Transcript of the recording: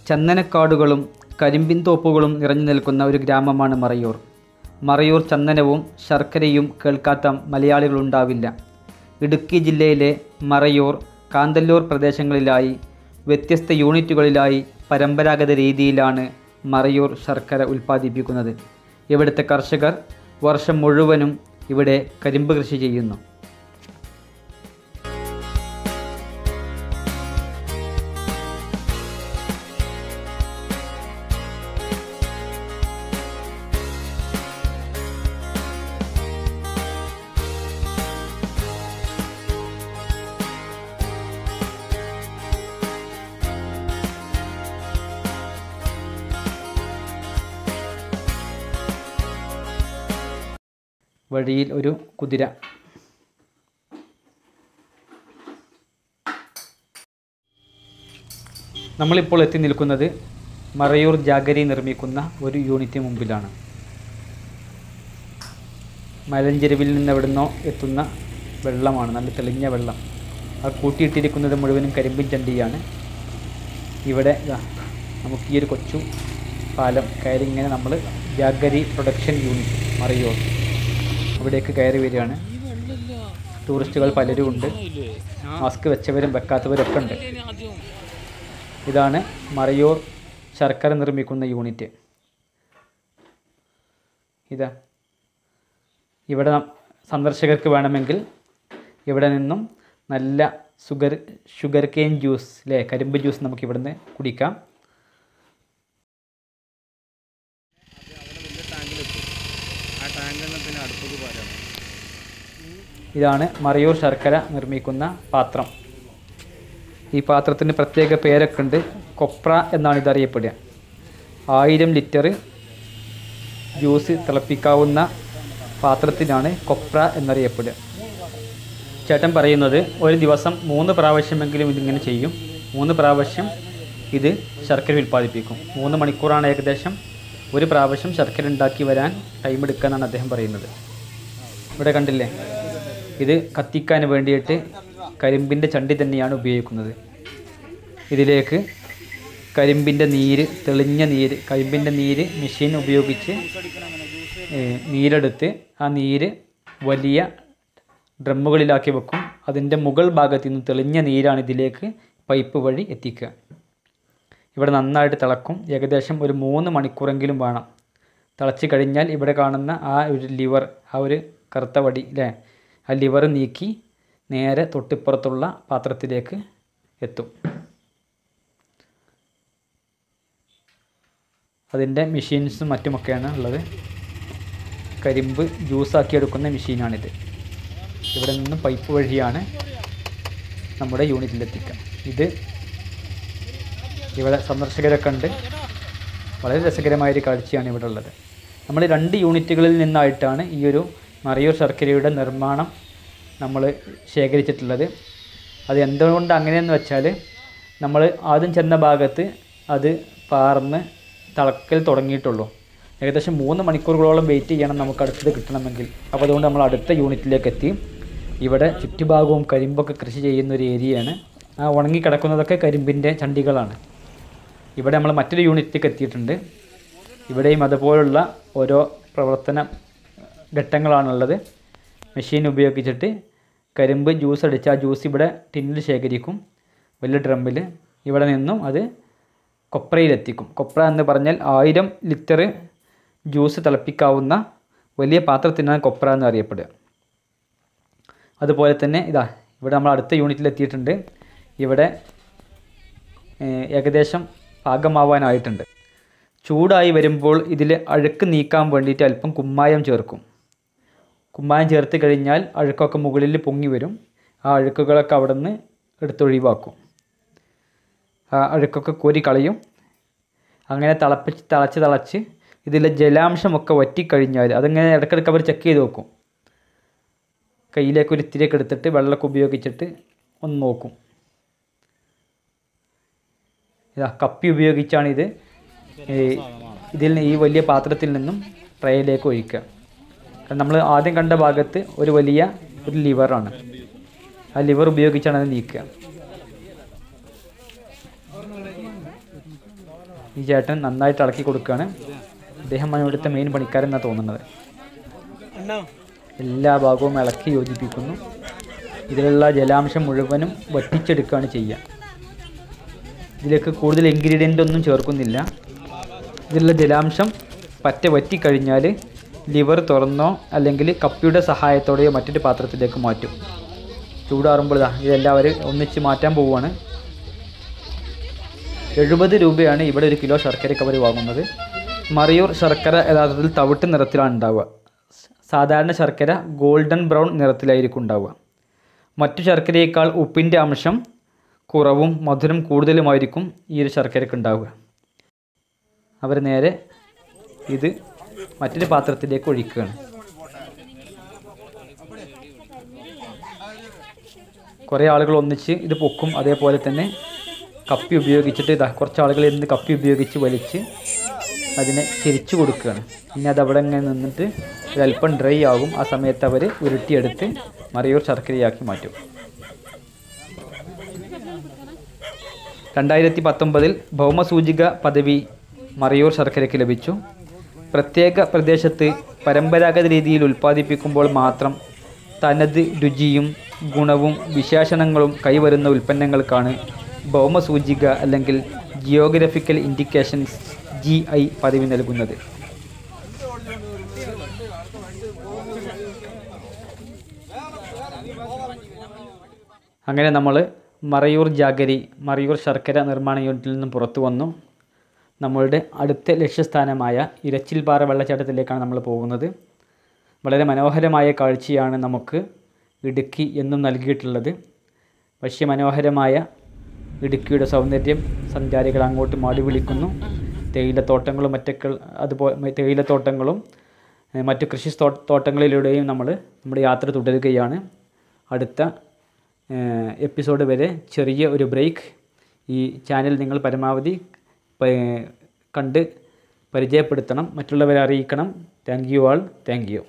ചന്ദനക്കാടുകളും കരിമ്പിൻ തോപ്പുകളും നിറഞ്ഞു നിൽക്കുന്ന ഒരു ഗ്രാമമാണ് മറയൂർ. മറയൂർ ചന്ദനവും ശർക്കരയും കേൾക്കാത്ത മലയാളികളുണ്ടാവില്ല. ഇടുക്കി ജില്ലയിലെ മറയൂർ, കാന്തല്ലൂർ പ്രദേശങ്ങളിലായി വ്യത്യസ്ത യൂണിറ്റുകളിലായി പരമ്പരാഗത രീതിയിലാണ് മറയൂർ ശർക്കര ഉൽപ്പാദിപ്പിക്കുന്നത്. ഇവിടുത്തെ കർഷകർ വർഷം മുഴുവനും ഇവിടെ കരിമ്പ് കൃഷി ചെയ്യുന്നു. വഴിയിൽ ഒരു കുതിര. നമ്മളിപ്പോൾ എത്തി നിൽക്കുന്നത് മറയൂർ ജാഗരി നിർമ്മിക്കുന്ന ഒരു യൂണിറ്റ് മുമ്പിലാണ്. മലഞ്ചെരുവിൽ നിന്ന് എവിടുന്നോ എത്തുന്ന വെള്ളമാണ്, നല്ല തെളിഞ്ഞ വെള്ളം. അത് കൂട്ടിയിട്ടിരിക്കുന്നത് മുഴുവനും കരിമ്പിൻ ചണ്ടിയാണ്. ഇവിടെ നമുക്ക് ഈ ഒരു കൊച്ചു പാലം കയറി ഇങ്ങനെ നമ്മൾ ജാഗരി പ്രൊഡക്ഷൻ യൂണിറ്റ് മറയൂർ ഇവിടേക്ക് കയറി വരികയാണ്. ടൂറിസ്റ്റുകൾ പലരും ഉണ്ട്, മാസ്ക് വെച്ചവരും വെക്കാത്തവരൊക്കെ ഉണ്ട്. ഇതാണ് മറയൂർ ശർക്കര നിർമ്മിക്കുന്ന യൂണിറ്റ്. ഇവിടെ സന്ദർശകർക്ക് വേണമെങ്കിൽ ഇവിടെ നിന്നും നല്ല ഷുഗർ കെയിൻ ജ്യൂസ് കരിമ്പ് ജ്യൂസ് നമുക്ക് ഇവിടുന്ന് കുടിക്കാം. ഇതാണ് മറയൂർ ശർക്കര നിർമ്മിക്കുന്ന പാത്രം. ഈ പാത്രത്തിന് പ്രത്യേക പേരൊക്കെ ഉണ്ട്. കൊപ്ര എന്നാണ് ഇതറിയപ്പെടുക. 1000 ലിറ്റർ ജ്യൂസ് തിളപ്പിക്കാവുന്ന പാത്രത്തിനാണ് കൊപ്ര എന്നറിയപ്പെടുക. ചേട്ടൻ പറയുന്നത് ഒരു ദിവസം 3 പ്രാവശ്യമെങ്കിലും ഇതിങ്ങനെ ചെയ്യും. 3 പ്രാവശ്യം ഇത് ശർക്കര ഉൽപ്പാദിപ്പിക്കും. 3 മണിക്കൂറാണ് ഏകദേശം ഒരു പ്രാവശ്യം ശർക്കര ഉണ്ടാക്കി വരാൻ ടൈം എടുക്കാനാണ് അദ്ദേഹം പറയുന്നത്. ഇവിടെ കണ്ടില്ലേ, ഇത് കത്തിക്കാൻ വേണ്ടിയിട്ട് കരിമ്പിൻ്റെ ചണ്ടി തന്നെയാണ് ഉപയോഗിക്കുന്നത്. ഇതിലേക്ക് കരിമ്പിൻ്റെ നീര്, തെളിഞ്ഞ നീര്, കരിമ്പിൻ്റെ നീര് മെഷീൻ ഉപയോഗിച്ച് നീരെടുത്ത് ആ നീര് വലിയ ഡ്രമ്മുകളിലാക്കി വെക്കും. അതിൻ്റെ മുകൾ ഭാഗത്തു നിന്ന് തെളിഞ്ഞ നീരാണ് ഇതിലേക്ക് പൈപ്പ് വഴി എത്തിക്കുക. ഇവിടെ നന്നായിട്ട് തിളക്കും. ഏകദേശം ഒരു 3 മണിക്കൂറെങ്കിലും വേണം. തിളച്ച് കഴിഞ്ഞാൽ ഇവിടെ കാണുന്ന ആ ഒരു ലിവർ, ആ ഒരു കറുത്ത വടി ആ ലിവർ നീക്കി നേരെ തൊട്ടിപ്പുറത്തുള്ള പാത്രത്തിലേക്ക് എത്തും. അതിൻ്റെ മെഷീൻസും മറ്റുമൊക്കെയാണ് ഉള്ളത്. കരിമ്പ് ജ്യൂസാക്കി എടുക്കുന്ന മെഷീനാണിത്. ഇവിടെ നിന്ന് പൈപ്പ് വഴിയാണ് നമ്മുടെ യൂണിറ്റിലെത്തിക്കുക. ഇത് ഇവിടെ സന്ദർശകരൊക്കെ ഉണ്ട്. വളരെ രസകരമായൊരു കാഴ്ചയാണ് ഇവിടെ ഉള്ളത്. നമ്മൾ 2 യൂണിറ്റുകളിൽ നിന്നായിട്ടാണ് ഈ ഒരു മറയൂർ ശർക്കരയുടെ നിർമ്മാണം നമ്മൾ ശേഖരിച്ചിട്ടുള്ളത്. അത് എന്തുകൊണ്ട് അങ്ങനെയെന്ന് വെച്ചാൽ, നമ്മൾ ആദ്യം ചെന്ന ഭാഗത്ത് അത് പാർന്ന് തിളക്കൽ തുടങ്ങിയിട്ടുള്ളൂ. ഏകദേശം 3 മണിക്കൂറുകളോളം വെയിറ്റ് ചെയ്യണം നമുക്ക് അടുത്തത് കിട്ടണമെങ്കിൽ. അപ്പോൾ അതുകൊണ്ട് നമ്മൾ അടുത്ത യൂണിറ്റിലേക്ക് എത്തി. ഇവിടെ ചുറ്റുഭാഗവും കരിമ്പൊക്കെ കൃഷി ചെയ്യുന്നൊരു ഏരിയയാണ്. ആ ഉണങ്ങിക്കിടക്കുന്നതൊക്കെ കരിമ്പിൻ്റെ ചണ്ടികളാണ്. ഇവിടെ നമ്മൾ മറ്റൊരു യൂണിറ്റിലേക്ക് എത്തിയിട്ടുണ്ട്. ഇവിടെയും അതുപോലുള്ള ഓരോ പ്രവർത്തന ഘട്ടങ്ങളാണുള്ളത്. മെഷീൻ ഉപയോഗിച്ചിട്ട് കരിമ്പ് ജ്യൂസ് അടിച്ച് ആ ജ്യൂസ് ഇവിടെ ടിന്നിൽ ശേഖരിക്കും, വലിയ ഡ്രമ്മിൽ. ഇവിടെ നിന്നും അത് കൊപ്രയിലെത്തിക്കും. കൊപ്ര എന്ന് പറഞ്ഞാൽ 1000 ലിറ്റർ ജ്യൂസ് തിളപ്പിക്കാവുന്ന വലിയ പാത്രത്തിനാണ് കൊപ്ര എന്ന് അറിയപ്പെടുക. അതുപോലെ തന്നെ ഇവിടെ നമ്മൾ അടുത്ത യൂണിറ്റിലെത്തിയിട്ടുണ്ട്. ഇവിടെ ഏകദേശം പാകമാവാനായിട്ടുണ്ട്. ചൂടായി വരുമ്പോൾ ഇതിൽ അഴുക്ക് നീക്കാൻ വേണ്ടിയിട്ട് അല്പം കുമ്മായം ചേർക്കും. കുമ്മായം ചേർത്ത് കഴിഞ്ഞാൽ അഴുക്കൊക്കെ മുകളിൽ പൊങ്ങി വരും. ആ അഴുക്കുകളൊക്കെ അവിടെ നിന്ന് എടുത്തൊഴിവാക്കും. ആ അഴുക്കൊക്കെ കോരി കളയും. അങ്ങനെ തിളച്ച് ഇതിലെ ജലാംശമൊക്കെ വറ്റിക്കഴിഞ്ഞാൽ അതിങ്ങനെ ഇടയ്ക്കിടയ്ക്ക് അവർ ചെക്ക് ചെയ്ത് നോക്കും. കയ്യിലേക്ക് ഒരു ഇത്തിരിയൊക്കെ എടുത്തിട്ട് വെള്ളമൊക്കെ ഉപയോഗിച്ചിട്ട് ഒന്ന് നോക്കും. കപ്പി ഉപയോഗിച്ചാണ് ഇതിൽ ഈ വലിയ പാത്രത്തിൽ നിന്നും ട്രേയിലേക്ക് ഒഴിക്കുക. നമ്മൾ ആദ്യം കണ്ട ഭാഗത്ത് ഒരു വലിയ ലിവറാണ്. ആ ലിവർ ഉപയോഗിച്ചാണ് അത് നീക്കുക. ഈ ചേട്ടൻ നന്നായിട്ട് ഇളക്കി കൊടുക്കുകയാണ്. അദ്ദേഹമാണ് ഇവിടുത്തെ മെയിൻ പണിക്കാരെന്നാണ് തോന്നുന്നത്. എല്ലാ ഭാഗവും ഇളക്കി യോജിപ്പിക്കുന്നു. ഇതിലുള്ള ജലാംശം മുഴുവനും വറ്റിച്ചെടുക്കുകയാണ് ചെയ്യുക. ഇതിലേക്ക് കൂടുതൽ ഇൻഗ്രീഡിയൻ്റ് ഒന്നും ചേർക്കുന്നില്ല. ഇതിലുള്ള ജലാംശം പറ്റ വറ്റിക്കഴിഞ്ഞാൽ ലിവർ തുറന്നോ അല്ലെങ്കിൽ കപ്പിയുടെ സഹായത്തോടെയോ മറ്റൊരു പാത്രത്തിലേക്ക് മാറ്റും. ചൂടാറുമ്പോൾ ഇതെല്ലാവരും ഒന്നിച്ച് മാറ്റാൻ പോവുകയാണ്. 70 രൂപയാണ് ഇവിടെ 1 കിലോ ശർക്കരയ്ക്ക് അവർ വാങ്ങുന്നത്. മറയൂർ ശർക്കര യഥാർത്ഥത്തിൽ തവിട്ട് നിറത്തിലാണ് ഉണ്ടാവുക. സാധാരണ ശർക്കര ഗോൾഡൻ ബ്രൗൺ നിറത്തിലായിരിക്കും ഉണ്ടാവുക. മറ്റു ശർക്കരയേക്കാൾ ഉപ്പിൻ്റെ അംശം കുറവും മധുരം കൂടുതലുമായിരിക്കും ഈ ഒരു ശർക്കരയ്ക്ക് ഉണ്ടാവുക. അവർ നേരെ ഇത് മറ്റൊരു പാത്രത്തിലേക്ക് ഒഴിക്കുകയാണ്. കുറേ ആളുകൾ ഒന്നിച്ച് ഇത് പൊക്കും. അതേപോലെ തന്നെ കപ്പി ഉപയോഗിച്ചിട്ട് കുറച്ച് ആളുകൾ ഇരുന്ന് കപ്പി ഉപയോഗിച്ച് വലിച്ച് അതിനെ ചെരിച്ചു കൊടുക്കുകയാണ്. പിന്നെ അത് അവിടെ ഇങ്ങനെ നിന്നിട്ട് ഒരല്പം ഡ്രൈ ആകും. ആ സമയത്ത് അവർ ഉരുട്ടിയെടുത്ത് മറയൂർ ശർക്കരയാക്കി മാറ്റും. 2019 ഭൗമസൂചിക പദവി മറയൂർ ശർക്കരയ്ക്ക് ലഭിച്ചു. പ്രത്യേക പ്രദേശത്ത് പരമ്പരാഗത രീതിയിൽ ഉൽപ്പാദിപ്പിക്കുമ്പോൾ മാത്രം തനത് രുചിയും ഗുണവും വിശേഷണങ്ങളും കൈവരുന്ന ഉൽപ്പന്നങ്ങൾക്കാണ് ഭൗമസൂചിക അല്ലെങ്കിൽ ജിയോഗ്രഫിക്കൽ ഇൻഡിക്കേഷൻസ് GI പദവി നൽകുന്നത്. അങ്ങനെ നമ്മൾ മറയൂർ ജാഗരി മറയൂർ ശർക്കര നിർമ്മാണ യൂണിറ്റിൽ നിന്നും പുറത്തു വന്നു. നമ്മളുടെ അടുത്ത ലക്ഷ്യസ്ഥാനമായ ഇരച്ചിൽപ്പാറ വെള്ളച്ചാട്ടത്തിലേക്കാണ് നമ്മൾ പോകുന്നത്. വളരെ മനോഹരമായ കാഴ്ചയാണ് നമുക്ക് ഇടുക്കി എന്നും നൽകിയിട്ടുള്ളത്. വശ്യമനോഹരമായ ഇടുക്കിയുടെ സൗന്ദര്യം സഞ്ചാരികൾ അങ്ങോട്ട് മാടി വിളിക്കുന്നു. തേയിലത്തോട്ടങ്ങളും തേയിലത്തോട്ടങ്ങളും മറ്റു കൃഷി തോട്ടങ്ങളിലൂടെയും നമ്മുടെ യാത്ര തുടരുകയാണ്. അടുത്ത എപ്പിസോഡ് വരെ ചെറിയ ഒരു ബ്രേക്ക്. ഈ ചാനൽ നിങ്ങൾ പരമാവധി കണ്ട് പരിചയപ്പെടുത്തണം, മറ്റുള്ളവരെ അറിയിക്കണം. Thank you all. Thank you.